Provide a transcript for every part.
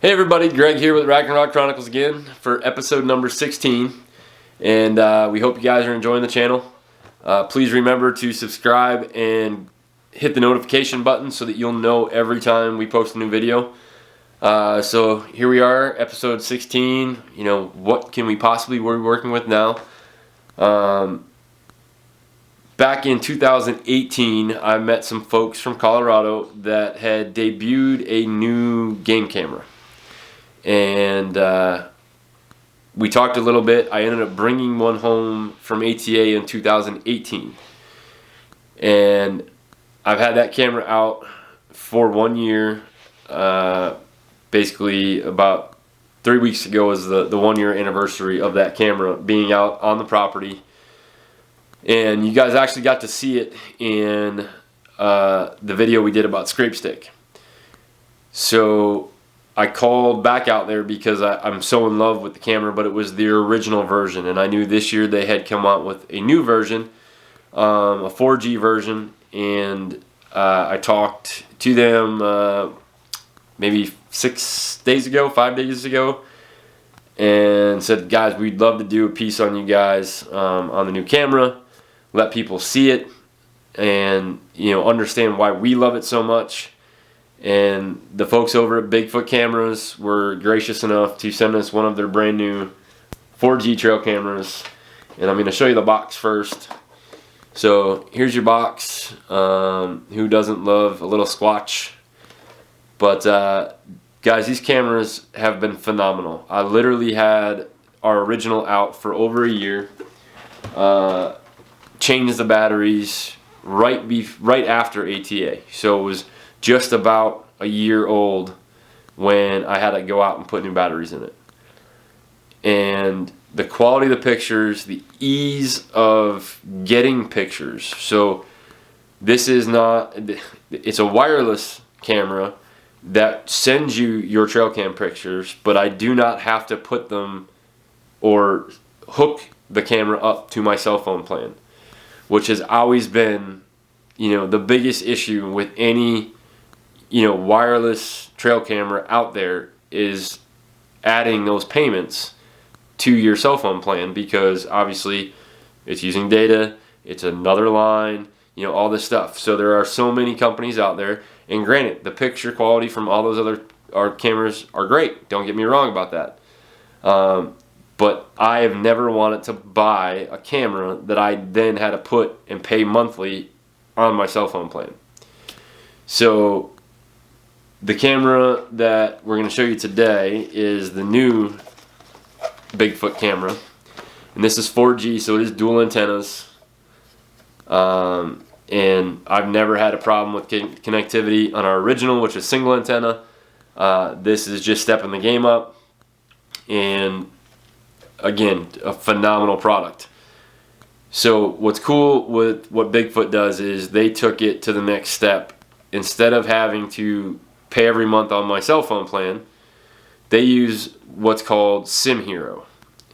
Hey everybody, Greg here with Chronicles again for episode number 16, and we hope you guys are enjoying the channel. Please remember to subscribe and hit the notification button so that you'll know every time we post a new video. So here we are, episode 16. You know, what can we possibly be working with now? Back in 2018, I met some folks from Colorado that had debuted a new game camera. And we talked a little bit. I ended up bringing one home from ATA in 2018. And I've had that camera out for 1 year. Basically, about 3 weeks ago was the 1 year anniversary of that camera being out on the property. And you guys actually got to see it in the video we did about scrape stick. So I called back out there because I'm so in love with the camera, but it was the original version, and I knew this year they had come out with a new version, a 4G version, and I talked to them maybe 5 days ago, and said, guys, we'd love to do a piece on you guys on the new camera, let people see it, and understand why we love it so much. And the folks over at Bigfoot Cameras were gracious enough to send us one of their brand new 4G trail cameras. And I'm going to show you the box first. So here's your box. Who doesn't love a little squatch? But guys, these cameras have been phenomenal. I literally had our original out for over a year. Changed the batteries right after ATA. So it was just about a year old when I had to go out and put new batteries in it. And the quality of the pictures, the ease of getting pictures. So this is not, it's a wireless camera that sends you your trail cam pictures, but I do not have to put them or hook the camera up to my cell phone plan, which has always been, the biggest issue with any wireless trail camera out there is adding those payments to your cell phone plan, because obviously it's using data, it's another line, all this stuff. So there are so many companies out there, and granted, the picture quality from all those other cameras are great. Don't get me wrong about that. But I have never wanted to buy a camera that I then had to put and pay monthly on my cell phone plan. So the camera that we're going to show you today is the new Bigfoot camera, and this is 4G, so it is dual antennas, and I've never had a problem with connectivity on our original, which is single antenna. This is just stepping the game up, and again, a phenomenal product. So what's cool with what Bigfoot does is they took it to the next step. Instead of having to pay every month on my cell phone plan, they use what's called SIM Hero,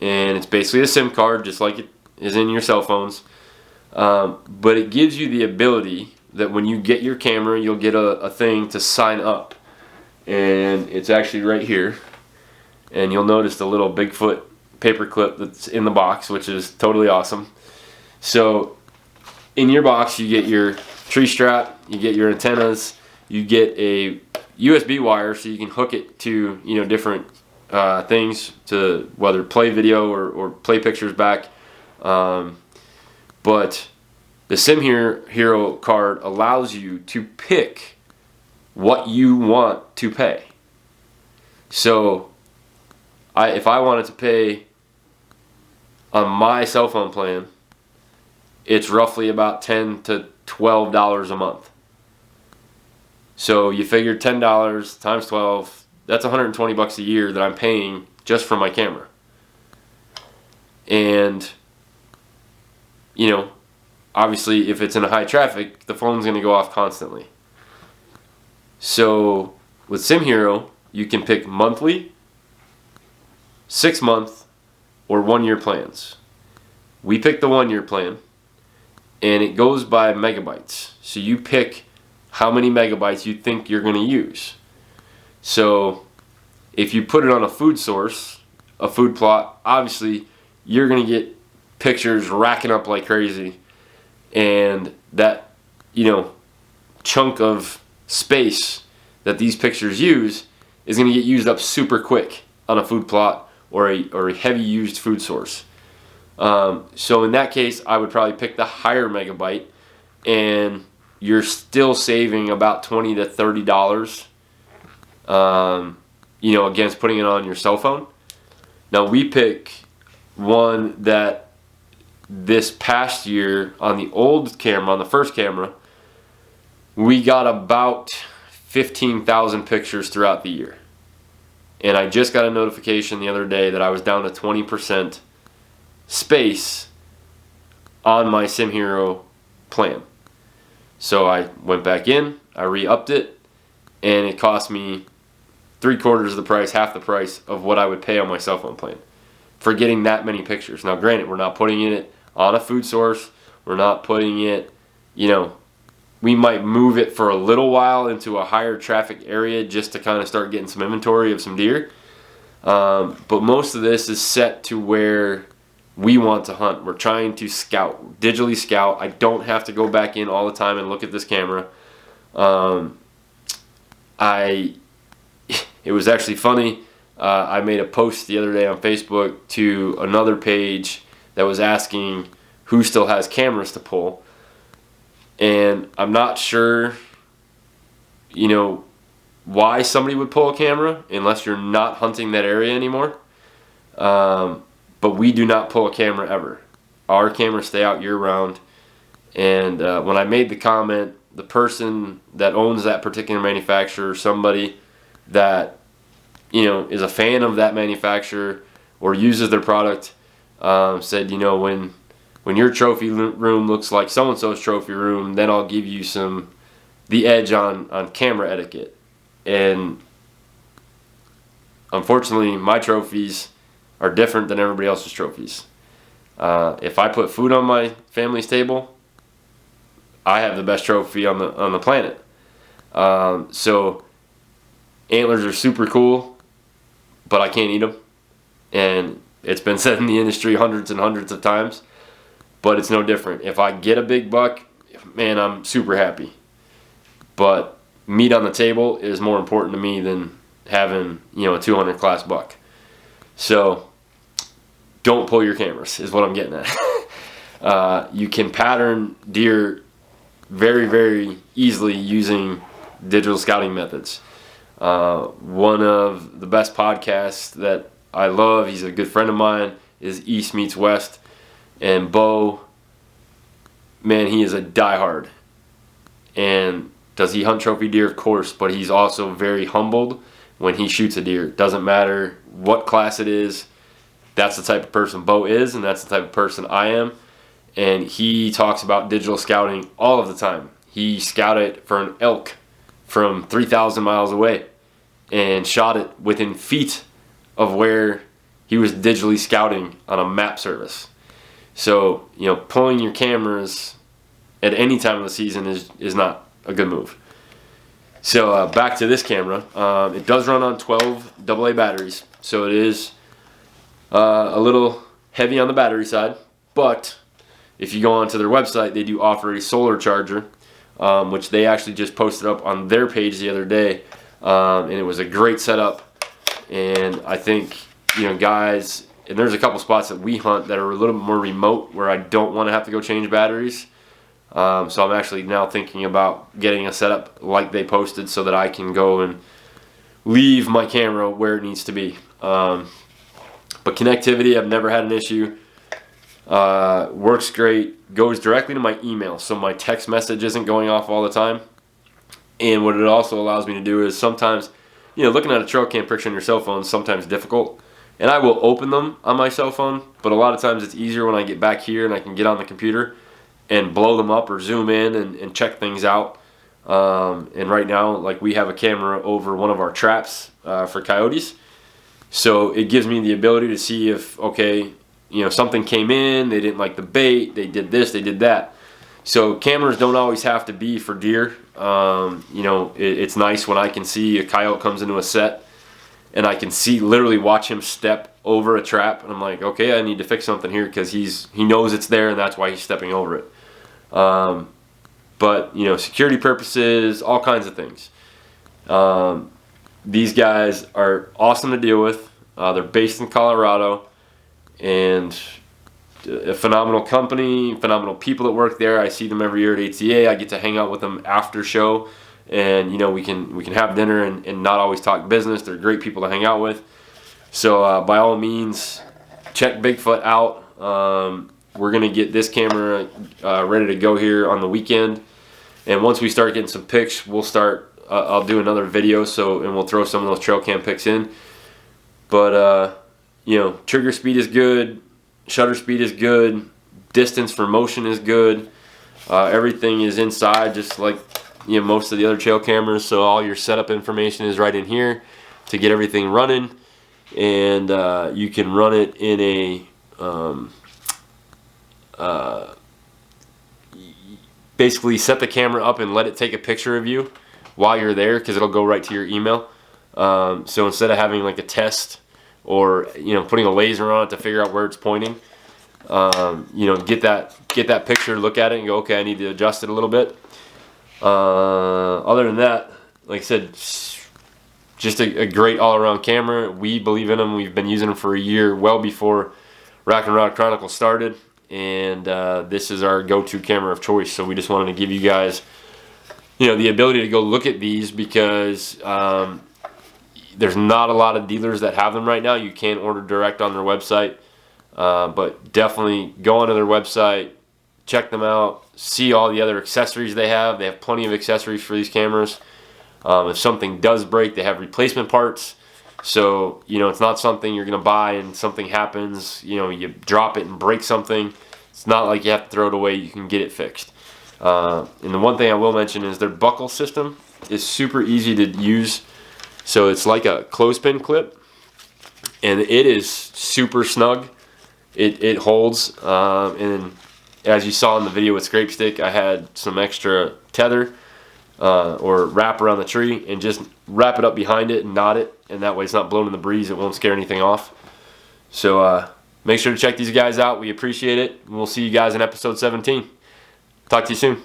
and it's basically a SIM card just like it is in your cell phones, but it gives you the ability that when you get your camera, you'll get a thing to sign up, and it's actually right here, and you'll notice the little Bigfoot paper clip that's in the box, which is totally awesome. So in your box you get your tree strap, you get your antennas, you get a USB wire so you can hook it to different things, to whether play video or play pictures back. But the SIM Hero card allows you to pick what you want to pay. So if I wanted to pay on my cell phone plan, it's roughly about $10 to $12 a month. So you figure $10 times 12, that's $120 a year that I'm paying just for my camera. And, obviously if it's in a high traffic, the phone's going to go off constantly. So with SIM Hero, you can pick monthly, 6-month, or 1 year plans. We picked the 1 year plan, and it goes by megabytes. So you pick how many megabytes you think you're going to use. So If you put it on a food source, a food plot, obviously you're going to get pictures racking up like crazy, and that, chunk of space that these pictures use is going to get used up super quick on a food plot or a heavy used food source. So in that case, I would probably pick the higher megabyte, and you're still saving about $20 to $30, against putting it on your cell phone. Now we pick one that this past year on the old camera, on the first camera, we got about 15,000 pictures throughout the year. And I just got a notification the other day that I was down to 20% space on my SimHero plan. So I went back in, I re-upped it, and it cost me 3/4 of the price, half the price of what I would pay on my cell phone plan for getting that many pictures. Now granted, we're not putting it on a food source, we're not putting it, we might move it for a little while into a higher traffic area just to kind of start getting some inventory of some deer. But most of this is set to where we want to hunt. We're trying to scout, digitally scout. I don't have to go back in all the time and look at this camera. It was actually funny. I made a post the other day on Facebook to another page that was asking who still has cameras to pull. And I'm not sure, why somebody would pull a camera unless you're not hunting that area anymore. But we do not pull a camera ever. Our cameras stay out year round. And when I made the comment, the person that owns that particular manufacturer, somebody that, is a fan of that manufacturer or uses their product, said, when your trophy room looks like so-and-so's trophy room, then I'll give you the edge on camera etiquette. And unfortunately, my trophies are different than everybody else's trophies. If I put food on my family's table, I have the best trophy on the planet. So antlers are super cool, but I can't eat them. And it's been said in the industry hundreds and hundreds of times, but it's no different. If I get a big buck, man, I'm super happy. But meat on the table is more important to me than having, a 200 class buck. So don't pull your cameras is what I'm getting at. You can pattern deer very, very easily using digital scouting methods. One of the best podcasts that I love, he's a good friend of mine, is East Meets West. And Bo, man, he is a diehard. And does he hunt trophy deer? Of course, but he's also very humbled when he shoots a deer. Doesn't matter what class it is. That's the type of person Bo is, and that's the type of person I am. And he talks about digital scouting all of the time. He scouted for an elk from 3,000 miles away and shot it within feet of where he was digitally scouting on a map service. So, pulling your cameras at any time of the season is not a good move. So back to this camera. It does run on 12 AA batteries, so it is a little heavy on the battery side. But if you go onto their website, they do offer a solar charger, which they actually just posted up on their page the other day, and it was a great setup. And I think guys. And there's a couple spots that we hunt that are a little bit more remote where I don't want to have to go change batteries. So I'm actually now thinking about getting a setup like they posted so that I can go and leave my camera where it needs to be. But connectivity, I've never had an issue. Works great. Goes directly to my email, so my text message isn't going off all the time. And what it also allows me to do is sometimes, looking at a trail cam picture on your cell phone is sometimes difficult. And I will open them on my cell phone, but a lot of times it's easier when I get back here and I can get on the computer and blow them up or zoom in and check things out. And right now, we have a camera over one of our traps for coyotes. So it gives me the ability to see if, something came in, they didn't like the bait, they did this, they did that. So cameras don't always have to be for deer. It's nice when I can see a coyote comes into a set and I can literally watch him step over a trap, and I'm like, okay, I need to fix something here because he knows it's there, and that's why he's stepping over it. But security purposes, all kinds of things. These guys are awesome to deal with. They're based in Colorado, and a phenomenal company, phenomenal people that work there. I see them every year at ATA. I get to hang out with them after show, and we can have dinner and not always talk business. They're great people to hang out with. So by all means, check Bigfoot out. We're gonna get this camera ready to go here on the weekend, and once we start getting some pics, we'll start. I'll do another video, and we'll throw some of those trail cam pics in. But trigger speed is good, shutter speed is good, distance for motion is good. Everything is inside, just like most of the other trail cameras. So all your setup information is right in here to get everything running, and you can run it in a basically set the camera up and let it take a picture of you while you're there, because it'll go right to your email. So instead of having like a test or putting a laser on it to figure out where it's pointing, get that picture, look at it, and go, okay, I need to adjust it a little bit. Other than that, like I said, just a great all-around camera. We believe in them. We've been using them for a year, well before Rock and Rod Chronicles started, and this is our go-to camera of choice. So we just wanted to give you guys the ability to go look at these, because there's not a lot of dealers that have them right now. You can order direct on their website, but definitely go onto their website, check them out, see all the other accessories they have. They have plenty of accessories for these cameras. If something does break, they have replacement parts. So it's not something you're gonna buy and something happens, you drop it and break something. It's not like you have to throw it away. You can get it fixed. And the one thing I will mention is their buckle system is super easy to use. So it's like a clothespin clip, and it is super snug. It holds, and as you saw in the video with Scrape Stick, I had some extra tether or wrap around the tree, and just wrap it up behind it and knot it, and that way it's not blown in the breeze. It won't scare anything off. So make sure to check these guys out. We appreciate it. We'll see you guys in episode 17. Talk to you soon.